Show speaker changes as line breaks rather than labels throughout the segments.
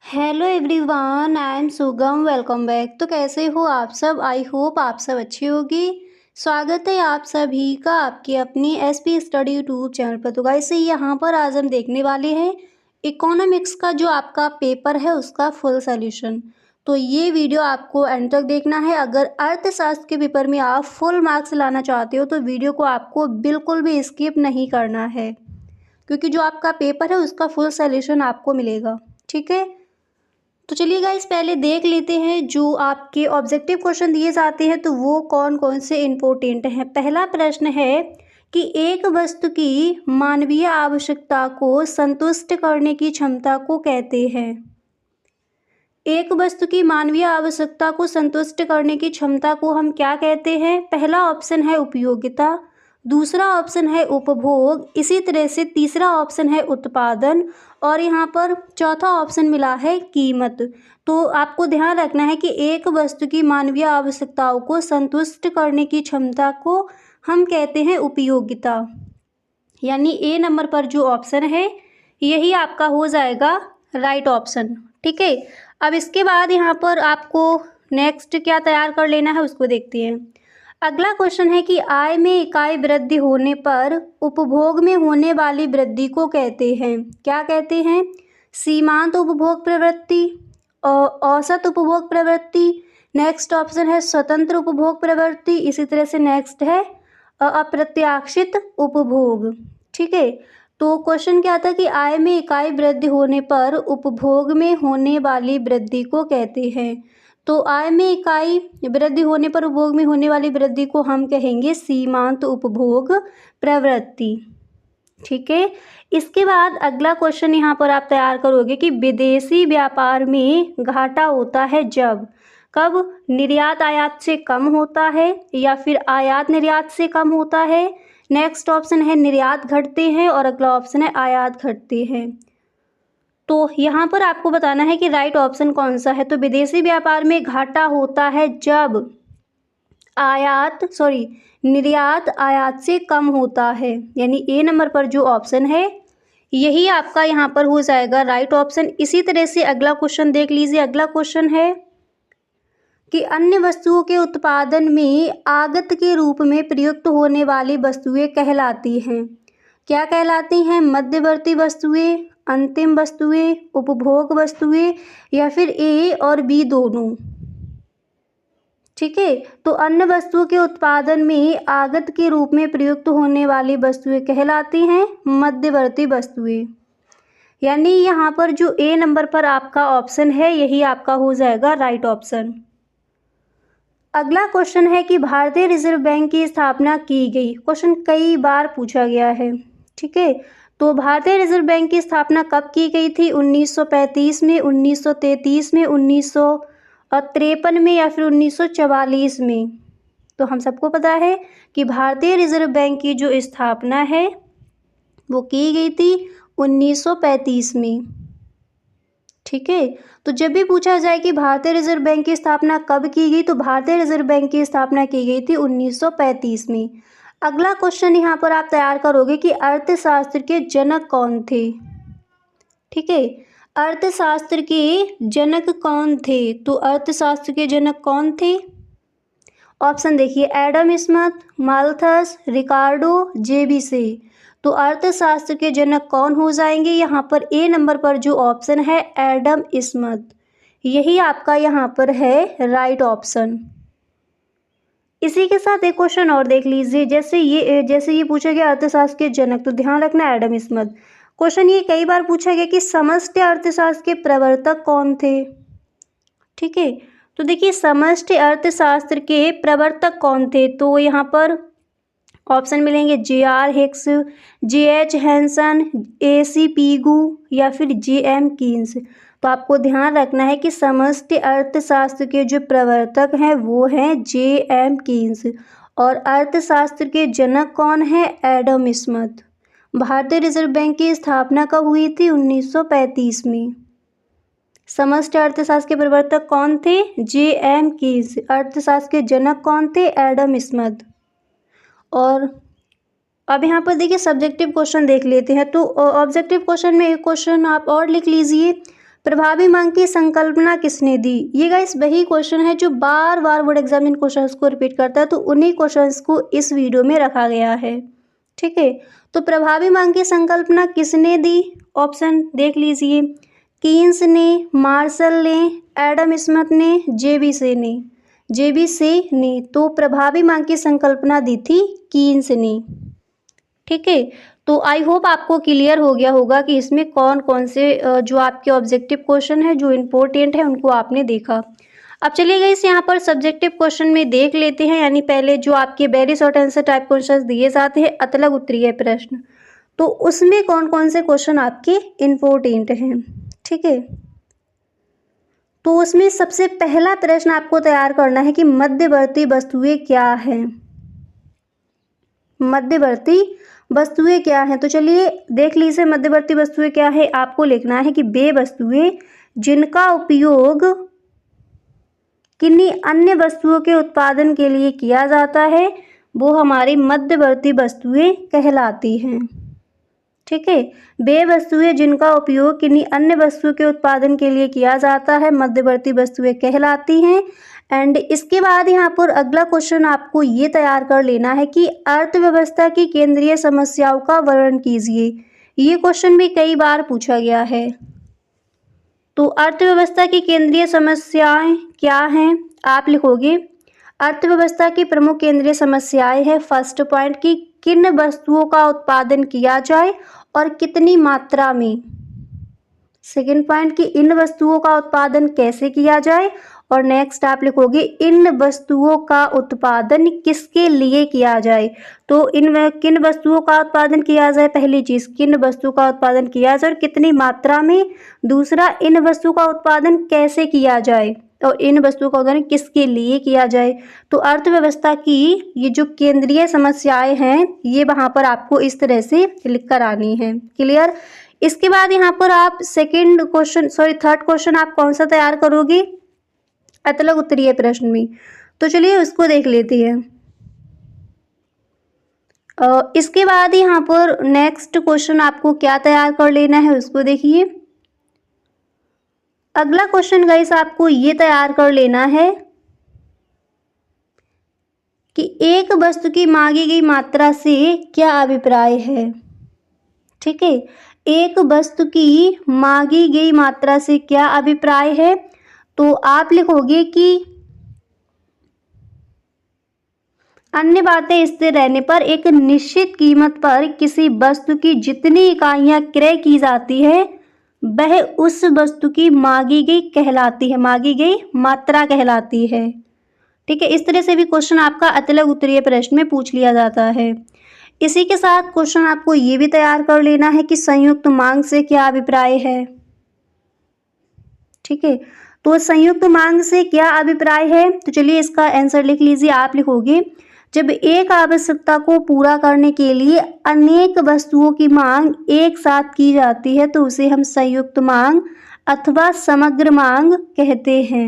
Hello everyone, I am सुगम। Welcome back. तो कैसे हो आप सब? आई होप आप सब अच्छी होगी। स्वागत है आप सभी का आपकी अपनी एसपी स्टडी यूट्यूब चैनल पर। तो गाइस यहाँ पर आज हम देखने वाले हैं इकोनॉमिक्स का जो आपका पेपर है उसका फुल सॉल्यूशन। तो ये वीडियो आपको एंड तक देखना है। अगर अर्थशास्त्र के पेपर में आप फुल मार्क्स लाना चाहते हो तो वीडियो को आपको बिल्कुल भी स्किप नहीं करना है, क्योंकि जो आपका पेपर है उसका फुल सॉल्यूशन आपको मिलेगा। ठीक है, तो चलिए गाइस पहले देख लेते हैं जो आपके ऑब्जेक्टिव क्वेश्चन दिए जाते हैं तो वो कौन कौन से इम्पोर्टेंट हैं। पहला प्रश्न है कि एक वस्तु की मानवीय आवश्यकता को संतुष्ट करने की क्षमता को कहते हैं। एक वस्तु की मानवीय आवश्यकता को संतुष्ट करने की क्षमता को हम क्या कहते हैं? पहला ऑप्शन है उपयोगिता, दूसरा ऑप्शन है उपभोग, इसी तरह से तीसरा ऑप्शन है उत्पादन और यहाँ पर चौथा ऑप्शन मिला है कीमत। तो आपको ध्यान रखना है कि एक वस्तु की मानवीय आवश्यकताओं को संतुष्ट करने की क्षमता को हम कहते हैं उपयोगिता, यानी ए नंबर पर जो ऑप्शन है यही आपका हो जाएगा राइट ऑप्शन। ठीक है, अब इसके बाद यहाँ पर आपको नेक्स्ट क्या तैयार कर लेना है उसको देखते हैं। अगला क्वेश्चन है कि आय में इकाई वृद्धि होने पर उपभोग में होने वाली वृद्धि को कहते हैं, क्या कहते हैं? सीमांत उपभोग प्रवृत्ति, औसत उपभोग प्रवृत्ति, नेक्स्ट ऑप्शन है स्वतंत्र उपभोग प्रवृत्ति, इसी तरह से नेक्स्ट है अप्रत्याशित उपभोग। ठीक है, तो क्वेश्चन क्या था कि आय में इकाई वृद्धि होने पर उपभोग में होने वाली वृद्धि को कहते हैं। तो आय में इकाई वृद्धि होने पर उपभोग में होने वाली वृद्धि को हम कहेंगे सीमांत उपभोग प्रवृत्ति। ठीक है, इसके बाद अगला क्वेश्चन यहाँ पर आप तैयार करोगे कि विदेशी व्यापार में घाटा होता है जब, कब? निर्यात आयात से कम होता है या फिर आयात निर्यात से कम होता है। नेक्स्ट ऑप्शन है निर्यात घटते हैं और अगला ऑप्शन है आयात घटते हैं। तो यहाँ पर आपको बताना है कि राइट ऑप्शन कौन सा है। तो विदेशी व्यापार में घाटा होता है जब निर्यात आयात से कम होता है, यानी ए नंबर पर जो ऑप्शन है यही आपका यहाँ पर हो जाएगा राइट ऑप्शन। इसी तरह से अगला क्वेश्चन देख लीजिए। अगला क्वेश्चन है कि अन्य वस्तुओं के उत्पादन में आगत के रूप में प्रयुक्त होने वाली वस्तुएं कहलाती हैं, क्या कहलाती हैं? मध्यवर्ती वस्तुएं, अंतिम वस्तुएं, उपभोग वस्तुएं या फिर ए और बी दोनों। ठीक है, तो अन्य वस्तुओं के उत्पादन में आगत के रूप में प्रयुक्त होने वाली वस्तुएं कहलाती हैं मध्यवर्ती वस्तुएं, यानी यहाँ पर जो ए नंबर पर आपका ऑप्शन है यही आपका हो जाएगा राइट ऑप्शन। अगला क्वेश्चन है कि भारतीय रिजर्व बैंक की स्थापना की गई। क्वेश्चन कई बार पूछा गया है। ठीक है, तो भारतीय रिजर्व बैंक की स्थापना कब की गई थी? 1935 में, 1933 में, 1953 में या फिर 1944 में। तो हम सबको पता है कि भारतीय रिजर्व बैंक की जो स्थापना है वो की गई थी 1935 में। ठीक है, तो जब भी पूछा जाए कि भारतीय रिजर्व बैंक की स्थापना कब की गई तो भारतीय रिजर्व बैंक की स्थापना की गई थी 1935 में। अगला क्वेश्चन यहाँ पर आप तैयार करोगे कि अर्थशास्त्र के जनक कौन थे। ठीक है, अर्थशास्त्र के जनक कौन थे? तो अर्थशास्त्र के जनक कौन थे? ऑप्शन देखिए, एडम स्मिथ, माल्थस, रिकार्डो, जेबीसे। तो अर्थशास्त्र के जनक कौन हो जाएंगे? यहाँ पर ए नंबर पर जो ऑप्शन है एडम स्मिथ, यही आपका यहाँ पर है राइट ऑप्शन। इसी के साथ एक क्वेश्चन और देख लीजिए। जैसे ये पूछा गया अर्थशास्त्र के जनक, तो ध्यान रखना एडम स्मिथ। क्वेश्चन ये कई बार पूछा गया कि समष्टि अर्थशास्त्र के प्रवर्तक कौन थे। ठीक है, तो देखिए समष्टि अर्थशास्त्र के प्रवर्तक कौन थे? तो यहाँ पर ऑप्शन मिलेंगे J R. Hicks, J H. Hanson, A C. Pigou या फिर जे.एम. कीन्स। तो आपको ध्यान रखना है कि समष्टि अर्थशास्त्र के जो प्रवर्तक हैं वो हैं जे.एम. कीन्स और अर्थशास्त्र के जनक कौन है? Adam Smith. भारतीय रिजर्व बैंक की स्थापना कब हुई थी? 1935 में। समष्टि अर्थशास्त्र के प्रवर्तक कौन थे? जे.एम. कीन्स। अर्थशास्त्र के जनक कौन थे? Adam Smith. और अब यहाँ पर देखिए सब्जेक्टिव क्वेश्चन देख लेते हैं। तो ऑब्जेक्टिव क्वेश्चन में एक क्वेश्चन आप और लिख लीजिए। प्रभावी मांग की संकल्पना किसने दी? ये गाइस वही क्वेश्चन है जो बार बार बोर्ड एग्जाम इन क्वेश्चंस को रिपीट करता है, तो उन्हीं क्वेश्चंस को इस वीडियो में रखा गया है। ठीक है, तो प्रभावी मांग की संकल्पना किसने दी? ऑप्शन देख लीजिए, कीन्स ने, मार्शल ने, एडम स्मिथ ने, जेबी ने। तो प्रभावी मांग की संकल्पना दी थी कीन्स ने। ठीक है, तो आई होप आपको क्लियर हो गया होगा कि इसमें कौन कौन से जो आपके ऑब्जेक्टिव क्वेश्चन है जो इम्पोर्टेंट है उनको आपने देखा। अब चलिए गाइस यहाँ पर सब्जेक्टिव क्वेश्चन में देख लेते हैं, यानी पहले जो आपके very short answer type question दिए जाते हैं अतलग उत्तरीय प्रश्न, तो उसमें कौन कौन से क्वेश्चन आपके इम्पोर्टेंट हैं। ठीक है, तो उसमें सबसे पहला प्रश्न आपको तैयार करना है कि मध्यवर्ती वस्तुएं क्या हैं। मध्यवर्ती वस्तुएं क्या हैं, तो चलिए देख लीजिए मध्यवर्ती वस्तुएं क्या है। आपको लिखना है कि वे वस्तुएं जिनका उपयोग किन्हीं अन्य वस्तुओं के उत्पादन के लिए किया जाता है वो हमारी मध्यवर्ती वस्तुएं कहलाती हैं। ठीक है, वे वस्तुएं जिनका उपयोग किन्हीं अन्य वस्तुओं के उत्पादन के लिए किया जाता है मध्यवर्ती वस्तुएं कहलाती हैं। एंड इसके बाद यहाँ पर अगला क्वेश्चन आपको ये तैयार कर लेना है कि अर्थव्यवस्था की केंद्रीय समस्याओं का वर्णन कीजिए। ये क्वेश्चन भी कई बार पूछा गया है। तो अर्थव्यवस्था की केंद्रीय समस्याएं क्या हैं? आप लिखोगे अर्थव्यवस्था की प्रमुख केंद्रीय समस्याएं है फर्स्ट पॉइंट की किन वस्तुओं का उत्पादन किया जाए और कितनी मात्रा में। सेकंड पॉइंट की इन वस्तुओं का उत्पादन कैसे किया जाए, और नेक्स्ट आप लिखोगे इन वस्तुओं का उत्पादन किसके लिए किया जाए। तो किन वस्तुओं का उत्पादन किया जाए, पहली चीज किन वस्तु का उत्पादन किया जाए और कितनी मात्रा में। दूसरा इन वस्तु का उत्पादन कैसे किया जाए और इन वस्तुओं का उत्पादन किसके लिए किया जाए। तो अर्थव्यवस्था की ये जो केंद्रीय समस्याएं हैं ये वहां पर आपको इस तरह से लिख कर आनी है। क्लियर? इसके बाद यहाँ पर आप थर्ड क्वेश्चन आप कौन सा तैयार करोगे अतलग उत्तरीय प्रश्न में, तो चलिए उसको देख लेते हैं। इसके बाद यहाँ पर नेक्स्ट क्वेश्चन आपको क्या तैयार कर लेना है उसको देखिए। अगला क्वेश्चन गाइस आपको ये तैयार कर लेना है कि एक वस्तु की मांगी गई मात्रा से क्या अभिप्राय है। ठीक है, एक वस्तु की मांगी गई मात्रा से क्या अभिप्राय है, तो आप लिखोगे कि अन्य बातें स्थिर रहने पर एक निश्चित कीमत पर किसी वस्तु की जितनी इकाइयां क्रय की जाती है वह उस वस्तु की मांगी गई कहलाती है, मांगी गई मात्रा कहलाती है। ठीक है, इस तरह से भी क्वेश्चन आपका अतलग उत्तरीय प्रश्न में पूछ लिया जाता है। इसी के साथ क्वेश्चन आपको ये भी तैयार कर लेना है कि संयुक्त मांग से क्या अभिप्राय है। ठीक है, तो संयुक्त मांग से क्या अभिप्राय है, तो चलिए इसका आंसर लिख लीजिए। आप लिखोगे जब एक आवश्यकता को पूरा करने के लिए अनेक वस्तुओं की मांग एक साथ की जाती है तो उसे हम संयुक्त मांग अथवा समग्र मांग कहते हैं।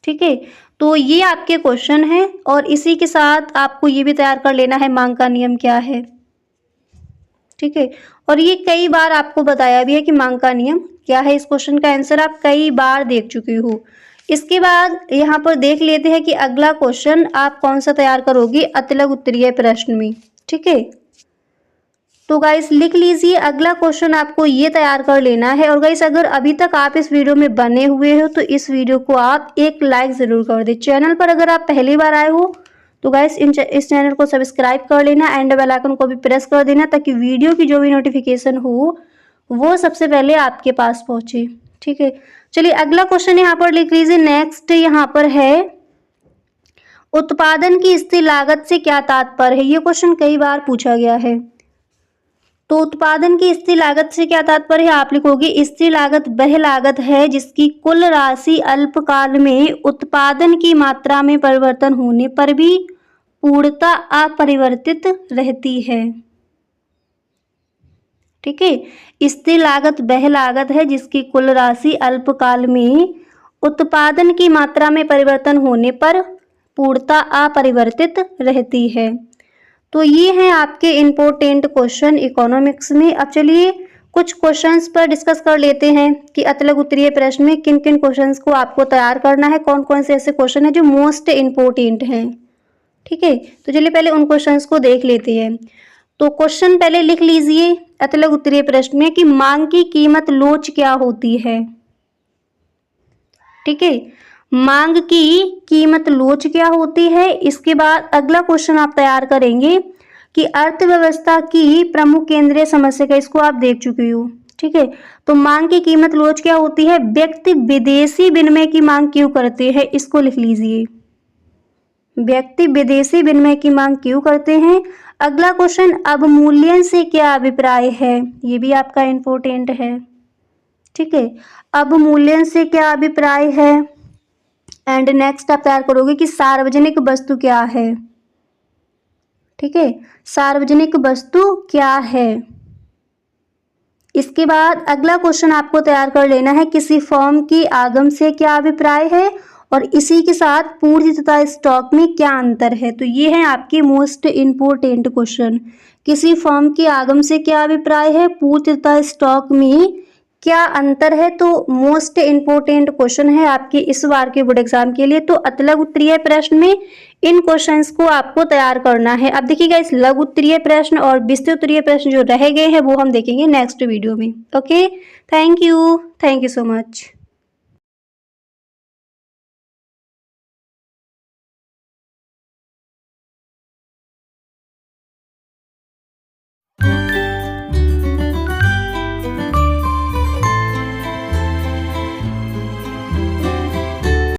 ठीक है, तो ये आपके क्वेश्चन है और इसी के साथ आपको ये भी तैयार कर लेना है मांग का नियम क्या है। ठीक है, और ये कई बार आपको बताया भी है कि मांग का नियम क्या है। इस क्वेश्चन का आंसर आप कई बार देख चुके हो। इसके बाद यहाँ पर देख लेते हैं कि अगला क्वेश्चन आप कौन सा तैयार करोगे अतलग उत्तरीय प्रश्न में। ठीक है, तो गाइस लिख लीजिए अगला क्वेश्चन आपको ये तैयार कर लेना है। और गाइस अगर अभी तक आप इस वीडियो में बने हुए हो तो इस वीडियो को आप एक लाइक ज़रूर कर दे। चैनल पर अगर आप पहली बार आए हो तो गाइस इस चैनल को सब्सक्राइब कर लेना एंड बेल आइकन को भी प्रेस कर देना ताकि वीडियो की जो भी नोटिफिकेशन हो वो सबसे पहले आपके पास पहुंचे। ठीक है, चलिए अगला क्वेश्चन यहाँ पर लिख लीजिए। नेक्स्ट यहाँ पर है उत्पादन की स्थिर लागत से क्या तात्पर्य है। ये क्वेश्चन कई बार पूछा गया है। तो उत्पादन की स्थिर लागत से क्या तात्पर्य है, आप लिखोगे स्थिर लागत वह लागत है जिसकी कुल राशि अल्पकाल में उत्पादन की मात्रा में परिवर्तन होने पर भी पूर्णतः अपरिवर्तित रहती है। ठीक है, स्थिर लागत वह लागत है जिसकी कुल राशि अल्पकाल में उत्पादन की मात्रा में परिवर्तन होने पर पूर्णतः अपरिवर्तित रहती है। तो ये हैं आपके इम्पोर्टेंट क्वेश्चन इकोनॉमिक्स में। अब चलिए कुछ क्वेश्चंस पर डिस्कस कर लेते हैं कि अतलग उत्तरीय प्रश्न में किन किन क्वेश्चंस को आपको तैयार करना है, कौन कौन से ऐसे क्वेश्चन हैं जो मोस्ट इम्पोर्टेंट हैं। ठीक है, तो चलिए पहले उन क्वेश्चंस को देख लेते हैं। तो क्वेश्चन पहले लिख लीजिए अतलग उत्तरीय प्रश्न में कि मांग की कीमत लोच क्या होती है। ठीक है, मांग की कीमत लोच क्या होती है। इसके बाद अगला क्वेश्चन आप तैयार करेंगे कि अर्थव्यवस्था की प्रमुख केंद्रीय समस्या का, इसको आप देख चुके हो। ठीक है, तो मांग की कीमत लोच क्या होती है। व्यक्ति विदेशी विनिमय की मांग क्यों करते हैं, इसको लिख लीजिए। व्यक्ति विदेशी विनिमय की मांग क्यों करते हैं। अगला क्वेश्चन अवमूल्यन से क्या अभिप्राय है, ये भी आपका इंपॉर्टेंट है। ठीक है, अवमूल्यन से क्या अभिप्राय है। एंड नेक्स्ट आप तैयार करोगे कि सार्वजनिक वस्तु क्या है। ठीक है, सार्वजनिक वस्तु क्या है। इसके बाद अगला क्वेश्चन आपको तैयार कर लेना है किसी फर्म की आगम से क्या अभिप्राय है और इसी के साथ पूर्ति तथा स्टॉक में क्या अंतर है। तो ये है आपके मोस्ट इम्पोर्टेंट क्वेश्चन। किसी फर्म की आगम से क्या अभिप्राय है, पूर्ति तथा स्टॉक में क्या अंतर है। तो मोस्ट इम्पोर्टेंट क्वेश्चन है आपके इस बार के बोर्ड एग्जाम के लिए। तो अतलग उत्तरीय प्रश्न में इन क्वेश्चंस को आपको तैयार करना है। अब देखिएगा इस लघु उत्तरीय प्रश्न और विस्तृत उत्तरीय प्रश्न जो रह गए हैं वो हम देखेंगे नेक्स्ट वीडियो में। Okay, thank you so much.